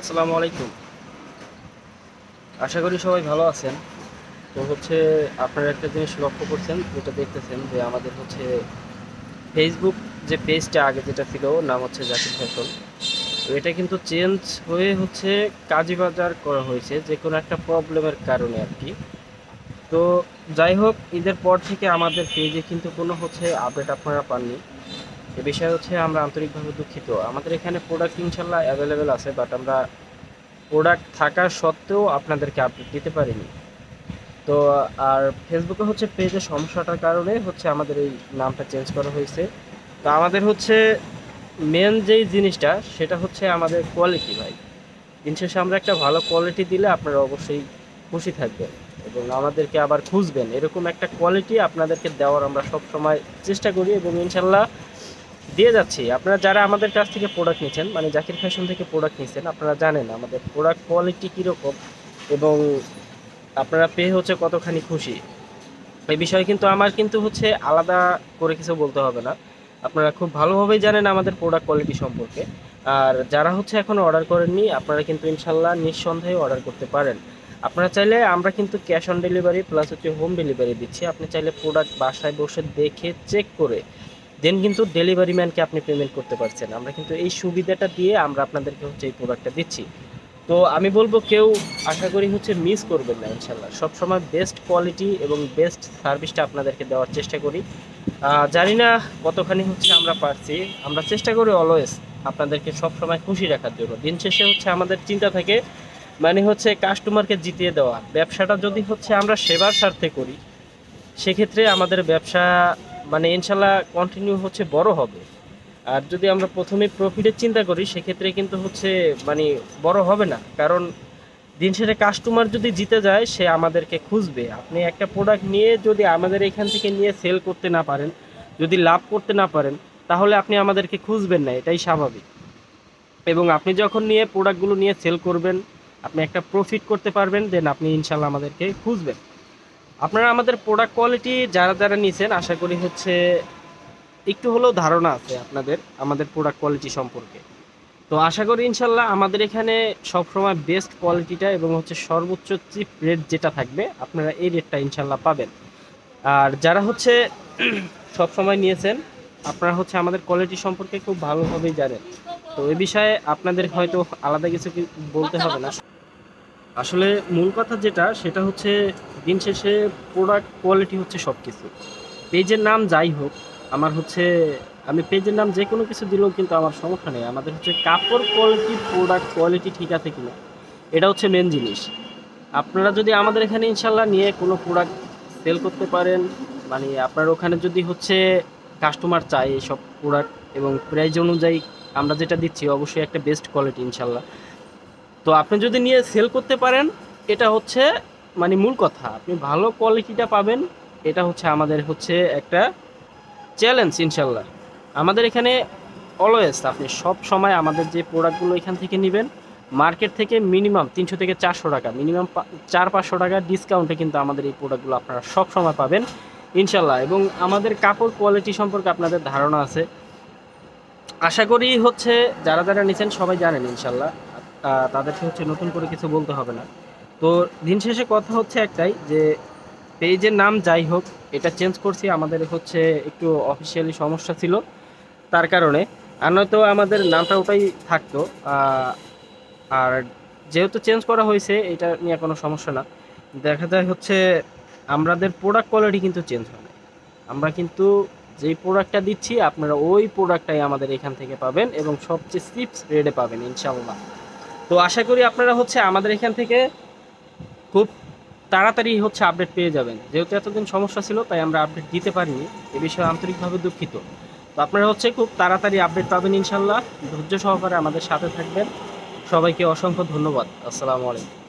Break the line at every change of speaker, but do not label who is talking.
আসসালামু আলাইকুম। আশা করি সবাই ভালো আছেন। তো আপনারা একটা জিনিস লক্ষ্য করছেন, যেটা দেখতেছেন যে আমাদের ফেসবুক যে পেজটা আগে যেটা ছিল, নাম জাকির ফ্যাশন। তো এটা কিন্তু চেঞ্জ হয়ে কাজীবাজার করা হয়েছে যে কোনো একটা প্রবলেমের কারণে আর কি। তো যাই হোক, ঈদের পর থেকে আমাদের পেজে কিন্তু কোনো আপডেট আপনারা পাননি। এ বিষয়ে আমরা আন্তরিকভাবে দুঃখিত। আমাদের এখানে প্রোডাক্ট ইনশাল্লাহ অ্যাভেলেবেল আছে, বাট আমরা প্রোডাক্ট থাকা সত্ত্বেও আপনাদেরকে আপডেট দিতে পারিনি। তো আর ফেসবুকে পেজের সমস্যাটার কারণে আমাদের এই নামটা চেঞ্জ করা হয়েছে। তো আমাদের মেন যেই জিনিসটা সেটা আমাদের কোয়ালিটি ভাই। দিন শেষে আমরা একটা ভালো কোয়ালিটি দিলে আপনারা অবশ্যই খুশি থাকবেন এবং আমাদেরকে আবার খুঁজবেন। এরকম একটা কোয়ালিটি আপনাদেরকে দেওয়ার আমরা সব সময় চেষ্টা করি এবং ইনশাল্লাহ দিয়ে যাচ্ছি। আপনারা যারা আমাদের কাছ থেকে প্রোডাক্ট নিচ্ছেন, মানে জাকির ফ্যাশন থেকে প্রোডাক্ট নিচ্ছেন, আপনারা জানেন আমাদের প্রোডাক্ট কোয়ালিটি কীরকম এবং আপনারা পেয়ে কতখানি খুশি। এই বিষয়ে কিন্তু আমার আলাদা করে কিছু বলতে হবে না। আপনারা খুব ভালোভাবেই জানেন আমাদের প্রোডাক্ট কোয়ালিটি সম্পর্কে। আর যারা এখনও অর্ডার করেননি, আপনারা কিন্তু ইনশাল্লাহ নিঃসন্দেহে অর্ডার করতে পারেন। আপনারা চাইলে আমরা কিন্তু cash on delivery plus home delivery দিচ্ছি। আপনি চাইলে প্রোডাক্ট বাসায় বসে দেখে চেক করে দেন কিন্তু ডেলিভারি ম্যানকে আপনি পেমেন্ট করতে পারছেন। আমরা কিন্তু এই সুবিধাটা দিয়ে আমরা আপনাদেরকে এই প্রোডাক্টটা দিচ্ছি। তো আমি বলবো, কেউ আশা করি মিস করবেন না। ইনশাল্লাহ সবসময় বেস্ট কোয়ালিটি এবং বেস্ট সার্ভিসটা আপনাদেরকে দেওয়ার চেষ্টা করি। জানি না কতখানি আমরা পারছি। আমরা চেষ্টা করি অলওয়েজ আপনাদেরকে সবসময় খুশি রাখার জন্য। দিন শেষে আমাদের চিন্তা থাকে, মানে কাস্টমারকে জিতিয়ে দেওয়া। ব্যবসাটা যদি আমরা সেবার স্বার্থে করি, সেক্ষেত্রে আমাদের ব্যবসা মানে ইনশাল্লাহ কন্টিনিউ বড় হবে। আর যদি আমরা প্রথমে প্রফিটের চিন্তা করি, সেক্ষেত্রে কিন্তু মানে বড় হবে না। কারণ দিন শেষে কাস্টমার যদি জিতে যায়, সে আমাদেরকে খুঁজবে। আপনি একটা প্রোডাক্ট নিয়ে যদি আমাদের এখান থেকে নিয়ে সেল করতে না পারেন, যদি লাভ করতে না পারেন, তাহলে আপনি আমাদেরকে খুঁজবেন না, এটাই স্বাভাবিক। এবং আপনি যখন নিয়ে প্রোডাক্টগুলো নিয়ে সেল করবেন, আপনি একটা প্রফিট করতে পারবেন, দেন আপনি ইনশাল্লাহ আমাদেরকে খুঁজবেন। আপনারা আমাদের প্রোডাক্ট কোয়ালিটি যারা যারা নিছেন, আশা করি একটু হলেও ধারণা আছে আপনাদের আমাদের প্রোডাক্ট কোয়ালিটি সম্পর্কে। তো আশা করি ইনশাল্লাহ আমাদের এখানে সবসময় বেস্ট কোয়ালিটিটা এবং সর্বোচ্চ চিপ রেট যেটা থাকবে, আপনারা এই রেটটা ইনশাল্লাহ পাবেন। আর যারা সবসময় নিয়েছেন, আপনারা আমাদের কোয়ালিটি সম্পর্কে খুব ভালোভাবেই জানেন। তো এই বিষয়ে আপনাদের হয়তো আলাদা কিছু বলতে হবে না। আসলে মূল কথা যেটা, সেটা দিন শেষে প্রোডাক্ট কোয়ালিটি সব কিছু। পেজের নাম যাই হোক, আমার আমি পেজের নাম যে কোনো কিছু দিলেও কিন্তু আমার সমস্যা নেই। আমাদের কাপড় কোয়ালিটি, প্রোডাক্ট কোয়ালিটি ঠিক আছে কিনা, এটা মেন জিনিস। আপনারা যদি আমাদের এখানে ইনশাল্লাহ নিয়ে কোনো প্রোডাক্ট সেল করতে পারেন, মানে আপনার ওখানে যদি কাস্টমার চায় এইসব প্রোডাক্ট এবং প্রাইস অনুযায়ী আমরা যেটা দিচ্ছি, অবশ্যই একটা বেস্ট কোয়ালিটি ইনশাল্লাহ। তো আপনি যদি নিয়ে সেল করতে পারেন, এটা মানে মূল কথা, আপনি ভালো কোয়ালিটিটা পাবেন। এটা আমাদের একটা চ্যালেঞ্জ ইনশাল্লাহ। আমাদের এখানে অলওয়েজ আপনি সব সময় আমাদের যে প্রোডাক্টগুলো এখান থেকে নেবেন, মার্কেট থেকে মিনিমাম 300 থেকে 400 টাকা, মিনিমাম 400-500 টাকা ডিসকাউন্টে কিন্তু আমাদের এই প্রোডাক্টগুলো আপনারা সব সময় পাবেন ইনশাল্লাহ। এবং আমাদের কাপড় কোয়ালিটি সম্পর্কে আপনাদের ধারণা আছে। আশা করি যারা যারা নিচ্ছেন সবাই জানেন ইনশাল্লাহ। তাদেরকে নতুন করে কিছু বলতে হবে না। তো দিন শেষে কথা একটাই, যে পেজের নাম যাই হোক, এটা চেঞ্জ করছি। আমাদের একটু অফিসিয়ালি সমস্যা ছিল, তার কারণে। আর নয়তো আমাদের নামটা ওটাই থাকতো। আর যেহেতু চেঞ্জ করা হয়েছে, এটা নিয়ে কোনো সমস্যা না। দেখা যায় আমাদের প্রোডাক্ট কোয়ালিটি কিন্তু চেঞ্জ হয় না। আমরা কিন্তু যেই প্রোডাক্টটা দিচ্ছি, আপনারা ওই প্রোডাক্টটাই আমাদের এখান থেকে পাবেন এবং সবচেয়ে চিপস রেটে পাবেন ইনশাআল্লাহ। তো আশা করি আপনারা আমাদের এখান থেকে খুব তাড়াতাড়ি আপডেট পেয়ে যাবেন। যেহেতু এতদিন সমস্যা ছিল, তাই আমরা আপডেট দিতে পারিনি। এ বিষয়ে আন্তরিকভাবে দুঃখিত। তো আপনারা খুব তাড়াতাড়ি আপডেট পাবেন ইনশাল্লাহ। ধৈর্য সহকারে আমাদের সাথে থাকবেন। সবাইকে অসংখ্য ধন্যবাদ। আসসালামু আলাইকুম।